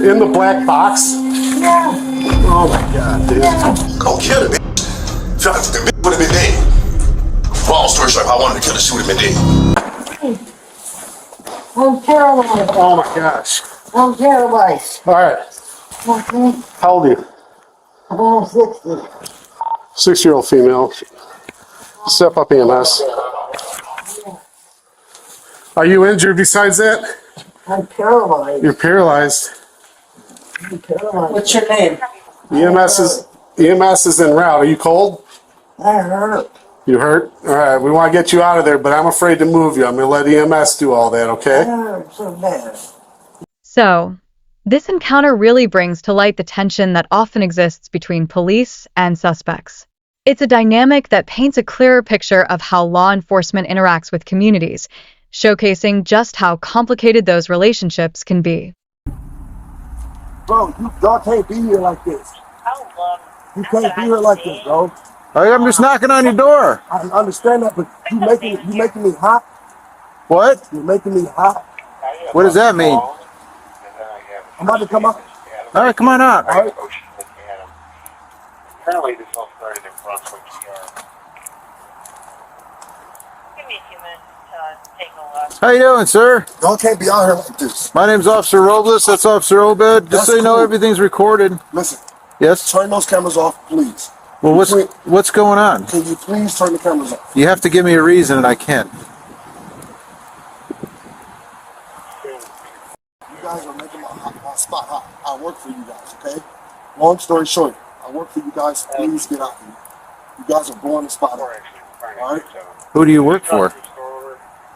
In the black box? Yeah. Oh my God, dude. Yeah. Go kill the bitch. Feel like the bitch would have been dead. Long story short, if I wanted to kill her, she would have been dead. I'm paralyzed. Oh my gosh. I'm paralyzed. All right. Okay. How old are you? I'm 60. 6-year-old female. Step up EMS. Are you injured besides that? I'm paralyzed. You're paralyzed. I'm paralyzed. What's your name? EMS is en route. Are you cold? I hurt. You hurt? All right. We want to get you out of there, but I'm afraid to move you. I'm going to let EMS do all that, I okay? hurt so bad. So, this encounter really brings to light the tension that often exists between police and suspects. It's a dynamic that paints a clearer picture of how law enforcement interacts with communities, showcasing just how complicated those relationships can be. Bro, y'all can't be here like this. You can't be here like this, bro. I'm just knocking on your door. I understand that, but you making me hot. What? You're making me hot. What does that mean? I'm about to come out. All right, come on out. All right. Apparently this all started in Brunswick. Give me a few minutes to take a look. How you doing, sir? Y'all can't be out here like this. My name's Officer Robles. That's Officer Obed. Just That's so you know, cool. everything's recorded. Listen, Yes? turn those cameras off, please. Well, what's going on? Can you please turn the cameras off? You have to give me a reason, and I can't. You guys are making my spot hot. I work for you guys, okay? Long story short, I work for you guys. Please get out here. You guys are blowing the spot out. All right? Who do you work for?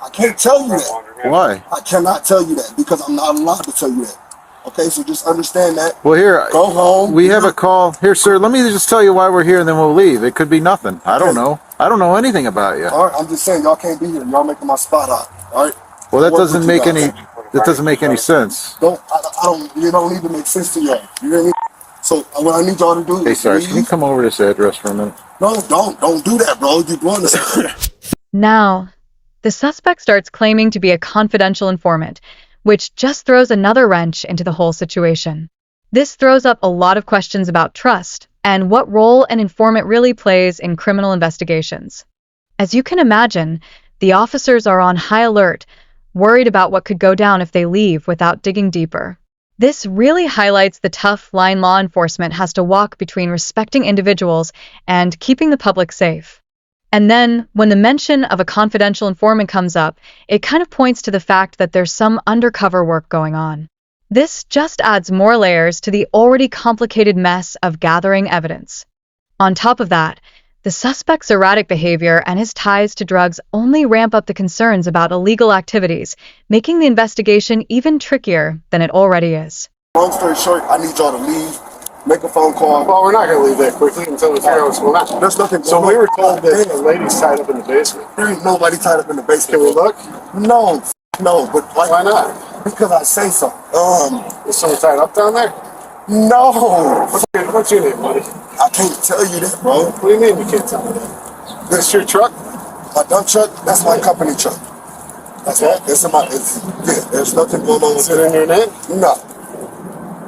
I can't tell you that. Why? I cannot tell you that because I'm not allowed to tell you that. Okay, so just understand that. Well, here, Go home. we have a call. Here, sir, let me just tell you why we're here, and then we'll leave. It could be nothing. I don't know. I don't know anything about you. All right, I'm just saying y'all can't be here. Y'all making my spot hot. All right. Well, that I work doesn't with you make guys. any. That doesn't make any sense. I don't. It don't even make sense to y'all. You hear me? So what I need y'all to do Hey, is Sarge, can you leave. come over to this address for a minute? No, don't do that, bro. You're blowing the. Now, the suspect starts claiming to be a confidential informant, which just throws another wrench into the whole situation. This throws up a lot of questions about trust and what role an informant really plays in criminal investigations. As you can imagine, the officers are on high alert, worried about what could go down if they leave without digging deeper. This really highlights the tough line law enforcement has to walk between respecting individuals and keeping the public safe. And then, when the mention of a confidential informant comes up, it kind of points to the fact that there's some undercover work going on. This just adds more layers to the already complicated mess of gathering evidence. On top of that, the suspect's erratic behavior and his ties to drugs only ramp up the concerns about illegal activities, making the investigation even trickier than it already is. Long story short, I need y'all to leave. Make a phone call. Well, we're not going to leave that quickly until we figure out what's going on. There's nothing. So we were told that the lady's tied up in the basement. There ain't nobody tied up in the basement. Can we look? No, but like, Why not? because I say so. Is someone tied up down there? No, What's your name, buddy? I can't tell you that, bro. What do you mean you can't tell me that? This your truck? My dump truck, that's my company truck. That's right. Yeah, there's nothing going on with Is it in your name? No.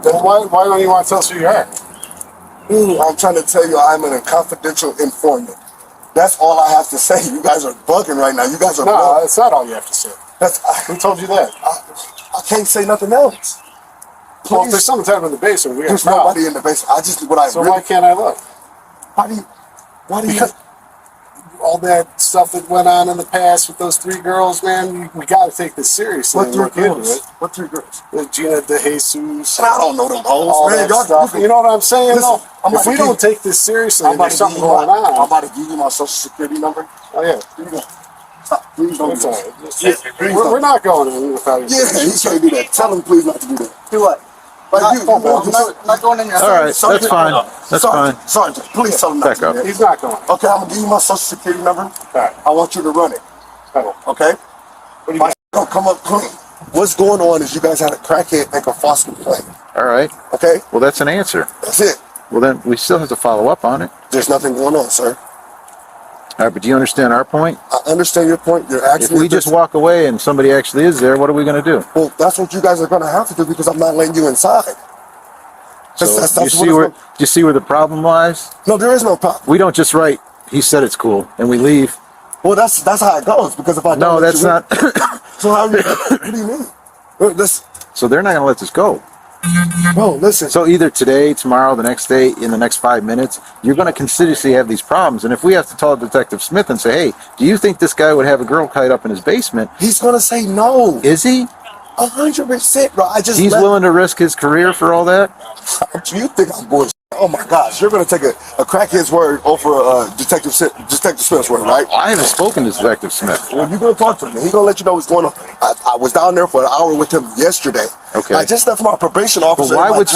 Then why don't you want to tell us who you are? I'm trying to tell you I'm a confidential informant. That's all I have to say. You guys are bugging right now. You guys are No, bugging. that's not all you have to say. Who told you that? I can't say nothing else. Well, if there's someone tied up in the basement, we got a There's problem. nobody in the basement. So why can't I look? Why do you? Because all that stuff that went on in the past with those 3 girls, man, we got to take this seriously. What and 3 look into girls? it. What 3 girls? Gina De Jesus. I don't know them All hoes, man. that Y'all, stuff. You know what I'm saying? Listen, I'm if about we to don't give- take this seriously, I'm and about there's to give something you going my, I'm on. about to give you my social security number. Oh yeah, Here you go. Stop. Please don't that's do all that. right. Yeah, please We're don't. not going in without you. Yeah, you can't do that. Tell him please not to do that. Do what? Like I'm not going in your All right, that's fine. That's fine. Sergeant, please tell him not Back to up. do that. He's not going. Okay, I'm gonna give you my social security number. right. I want you to run it. Okay? My don't come up clean. What's going on is you guys had a crackhead make a false complaint. All right. Okay? Well, that's an answer. That's it. Well, then we still have to follow up on it. There's nothing going on, sir. All right, but do you understand our point? I understand your point. You're If asking we just walk away and somebody actually is there, what are we going to do? Well, that's what you guys are gonna have to do because I'm not letting you inside. So That's do you what see it's where gonna- do you see where the problem lies? No, there is no problem. We don't just write, he said it's cool, and we leave. Well, that's how it goes. Because if I don't No, let that's you in- not. So how you? What do you mean? Listen, So they're not going to let this go. bro, listen. So either today, tomorrow, the next day, in the next 5 minutes, you're going to continuously have these problems. And if we have to tell Detective Smith and say, hey, do you think this guy would have a girl tied up in his basement? He's gonna say no. Is he? 100%, bro. I just He's willing to risk his career for all that? You think I'm bullshit? Oh my gosh, you're gonna take a crackhead's word over Detective Smith's word, right? I haven't spoken to Detective Smith. Well, you're gonna talk to him. He's gonna let you know what's going on. I was down there for an hour with him yesterday. Okay. I just left my probation But officer. why would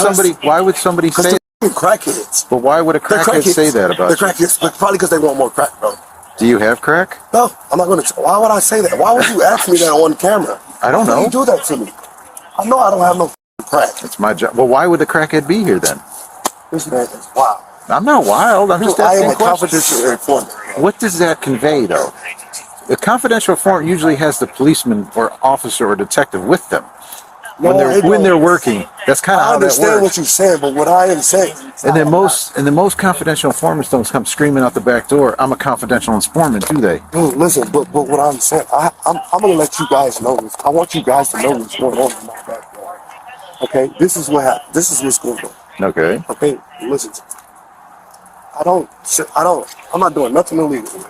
somebody say? They're crackheads. But why would a They're crackhead crackheads. say that about They're you? crackheads, but probably because they want more crack, bro. Do you have crack? No, I'm not gonna. Why would I say that? Why would you ask me that on camera? I don't Why know. would you do that to me? I know I don't have no crack. It's my job. Well, why would the crackhead be here then? This man is wild. I'm not wild. I'm just I am asking a questions. confidential informant. What does that convey, though? A confidential informant usually has the policeman or officer or detective with them No, it when don't. they're working. That's kind of I how that understand works. what you're saying, but what I am saying, And then most confidential informants don't come screaming out the back door. I'm a confidential informant, do they? dude, listen, but what I'm saying, I'm gonna let you guys know this. I want you guys to know what's going on in my backyard. Okay, this is what happened. This is what's going on. Okay. Okay, listen. I'm not doing nothing illegal,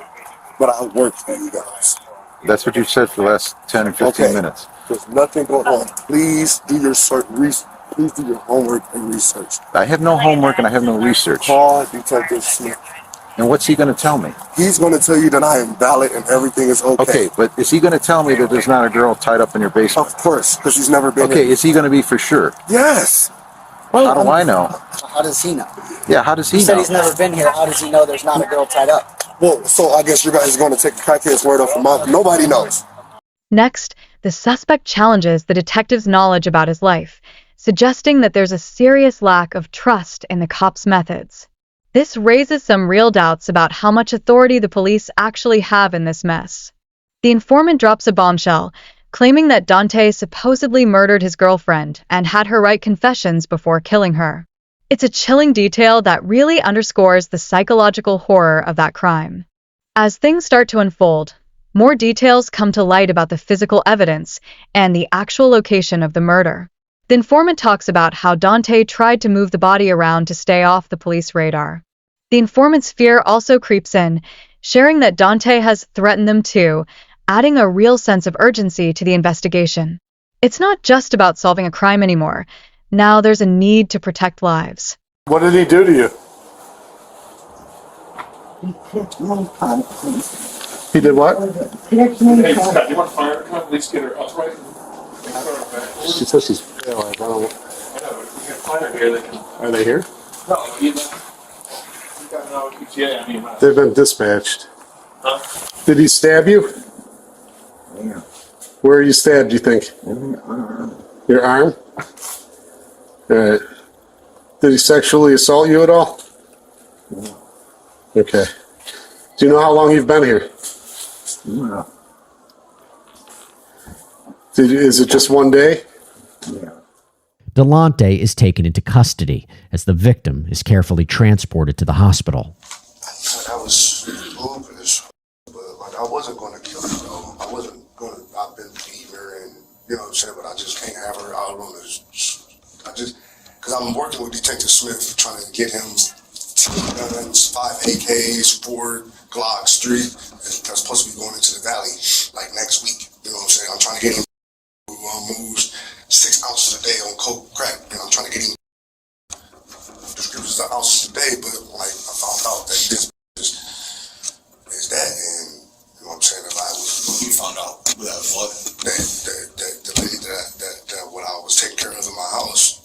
but I work for you guys. That's what you said for the last 10, 15 Okay. minutes. There's nothing going on. Please do your please do your homework and research. I have no homework and I have no research. Call Detective Smith. And what's he going to tell me? He's going to tell you that I am valid and everything is okay. Okay, but is he going to tell me that there's not a girl tied up in your basement? Of course, because he's never been Okay, here. is he going to be for sure? Yes. How do I know? How does he know? Yeah, how does he He said know? he's never been here. How does he know there's not a girl tied up? Well, so I guess you guys are going to take the crackhead's word off the mouth. Nobody knows. Next, the suspect challenges the detective's knowledge about his life, suggesting that there's a serious lack of trust in the cop's methods. This raises some real doubts about how much authority the police actually have in this mess. The informant drops a bombshell, claiming that Dante supposedly murdered his girlfriend and had her write confessions before killing her. It's a chilling detail that really underscores the psychological horror of that crime. As things start to unfold, more details come to light about the physical evidence and the actual location of the murder. The informant talks about how Dante tried to move the body around to stay off the police radar. The informant's fear also creeps in, sharing that Dante has threatened them too, adding a real sense of urgency to the investigation. It's not just about solving a crime anymore. Now there's a need to protect lives. What did he do to you? He kicked my punch. He did what? Kicked me Hey, punch. Scott, you want fire to come at least get her upright? She says she's pale. I don't know. I know, but if we get fire here, they can. Are they here? No, you gotta know ETA, I mean. They've been dispatched. Huh? Did he stab you? Yeah. Where are you stabbed, do you think? Your arm? Alright. Did he sexually assault you at all? Okay. Do you know how long you've been here? Yeah. Is it just one day? Yeah. Delante is taken into custody as the victim is carefully transported to the hospital. I was going for this, but like I wasn't going to kill her though. I wasn't going to. I've been beating her, and you know what I'm saying. But I just can't have her out on this. Because I'm working with Detective Smith, trying to get him 2 guns, 5 AKs, 4 Glocks, 3. That's supposed to be going into the valley like next week. You know what I'm saying? I'm trying to get him who moves 6 ounces a day on coke crack, and I'm trying to get him prescriptions ounces a day. But like I found out that this is that, and you know what I'm saying? If I was, you found out that what that the lady that what I was taking care of in my house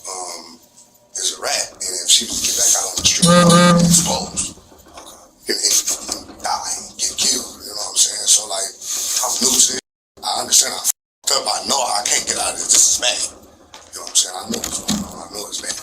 is a rat, and if she was to get back out on the street, I would be exposed, and die, get killed. You know what I'm saying? So like, I'm new to it. I understand. I fucked up. I know I can't get out of this. This is bad. You know what I'm saying? I know what's going on. I know it's bad.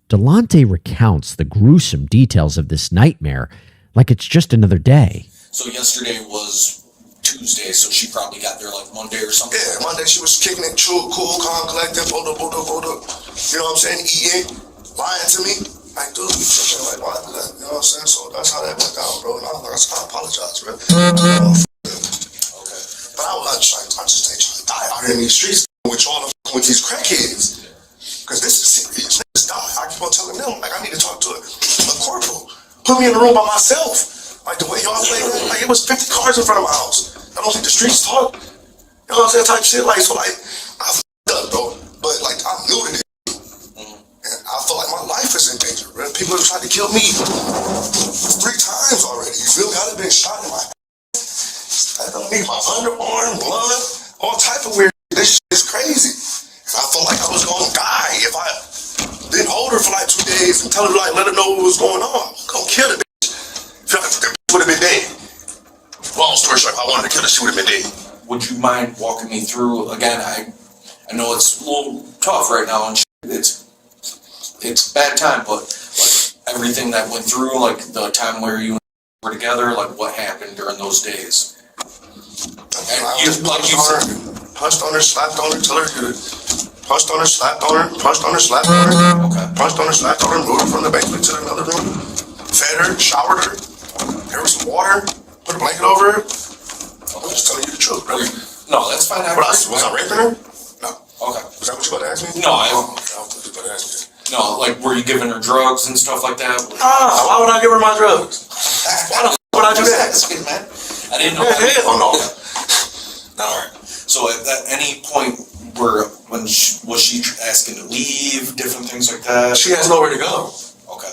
Delante recounts the gruesome details of this nightmare like it's just another day. So yesterday was Tuesday, so she probably got there like Monday or something. Yeah, Monday she was kicking it, cool, calm, collected, hold up. You know what I'm saying? Eating. lying to me. Like, dude, you tripping? Like, why do that? You know what I'm saying? So that's how that went down, bro. And I was like, I apologize, bro. Okay. But I just ain't trying to die out here in these streets with y'all with these crackheads. Because this is serious. Niggas die. I keep on telling them, like, I need to talk to a corporal. Put me in the room by myself. Like, the way y'all play that, like, it was 50 cars in front of my house. I don't think the streets talk. You know what I'm saying? Type shit. Like, so, like, I f***ed up, bro. But, like, I'm new to this. And I feel like my life is in danger, bro. People have tried to kill me 3 times already. You feel me? I've been shot in my I don't need my underarm, blood, all type of weird shit. This shit is crazy. I felt like I was gonna die if I didn't hold her for like 2 days and tell her, like, let her know what was going on. I'm gonna kill the bitch. Feel like the bitch would have been dead. Long story short, if I wanted to kill her, she would have been dead. Would you mind walking me through again? I know it's a little tough right now, and it's a bad time, but like everything that went through, like the time where you were together, like what happened during those days. And I just punched on her, slapped on her, till her good. Punched on her, slapped on her, punched on her, slapped on her. Okay. Punched on her, slapped on her, moved her from the basement to another room. Fed her, showered her, gave her some water, put a blanket over her. I'm just telling you the truth, bro. No, that's fine. Was I raping her? No. Okay. Was that what you about to ask me? No, I was about to ask me. No, like were you giving her drugs and stuff like that? Why would I give her my drugs? Why the f*** would I do that? Man. I didn't know. Hell no. Alright. So at any point when was she asking to leave, different things like that? She has nowhere to go. Okay.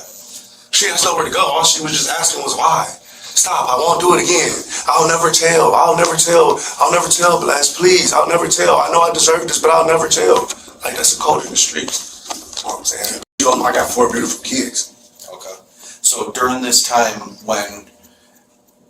She has nowhere to go. All she was just asking was why. Stop, I won't do it again. I'll never tell, Blast, please. I'll never tell. I know I deserve this, but I'll never tell. Like, that's the code in the streets. That's what I'm saying. I got 4 beautiful kids. Okay. So during this time when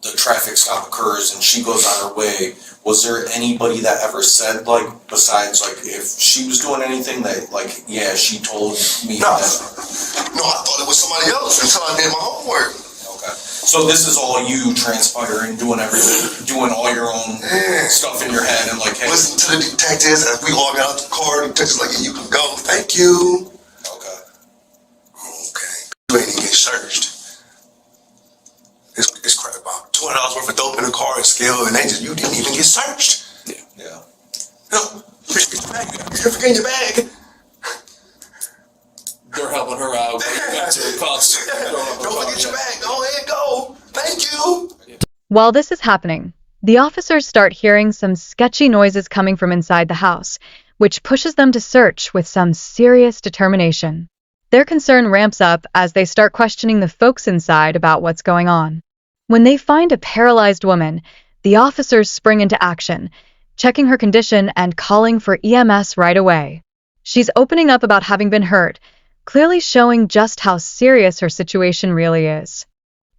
the traffic stop occurs and she goes on her way, was there anybody that ever said, like, besides, like, if she was doing anything that, like, yeah, she told me No. that? No, I thought it was somebody else until I did my homework. Okay. So this is all you transpiring, doing everything, doing all your own stuff in your head and, like, hey. Listen to the detectives as we all got out the car. The detectives like, yeah, you can go. Thank you. Okay. Okay. You ain't even get searched. It's crap about $200 worth of dope in the car and scale, and you didn't even get searched. Yeah. No, forget your bag. You're forgetting your bag. They're helping her out. Back to the cops. Don't forget your bag. Go ahead, go. Thank you. While this is happening, the officers start hearing some sketchy noises coming from inside the house, which pushes them to search with some serious determination. Their concern ramps up as they start questioning the folks inside about what's going on. When they find a paralyzed woman, the officers spring into action, checking her condition and calling for EMS right away. She's opening up about having been hurt, clearly showing just how serious her situation really is.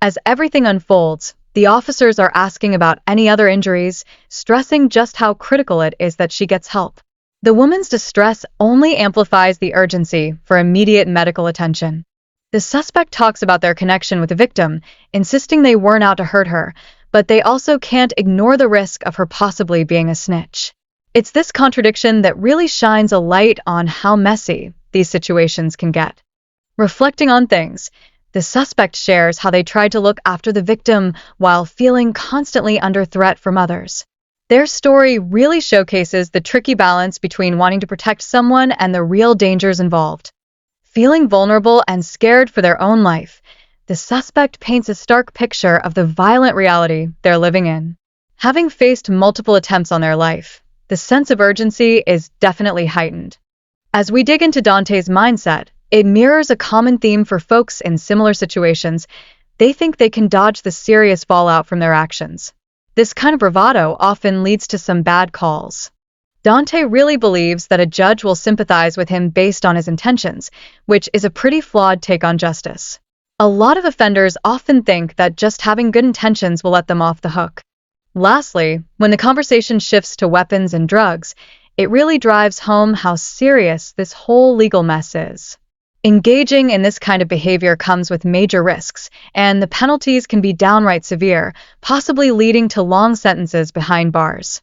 As everything unfolds, the officers are asking about any other injuries, stressing just how critical it is that she gets help. The woman's distress only amplifies the urgency for immediate medical attention. The suspect talks about their connection with the victim, insisting they weren't out to hurt her, but they also can't ignore the risk of her possibly being a snitch. It's this contradiction that really shines a light on how messy these situations can get. Reflecting on things, the suspect shares how they tried to look after the victim while feeling constantly under threat from others. Their story really showcases the tricky balance between wanting to protect someone and the real dangers involved. Feeling vulnerable and scared for their own life, the suspect paints a stark picture of the violent reality they're living in. Having faced multiple attempts on their life, the sense of urgency is definitely heightened. As we dig into Dante's mindset, it mirrors a common theme for folks in similar situations. They think they can dodge the serious fallout from their actions. This kind of bravado often leads to some bad calls. Dante really believes that a judge will sympathize with him based on his intentions, which is a pretty flawed take on justice. A lot of offenders often think that just having good intentions will let them off the hook. Lastly, when the conversation shifts to weapons and drugs, it really drives home how serious this whole legal mess is. Engaging in this kind of behavior comes with major risks, and the penalties can be downright severe, possibly leading to long sentences behind bars.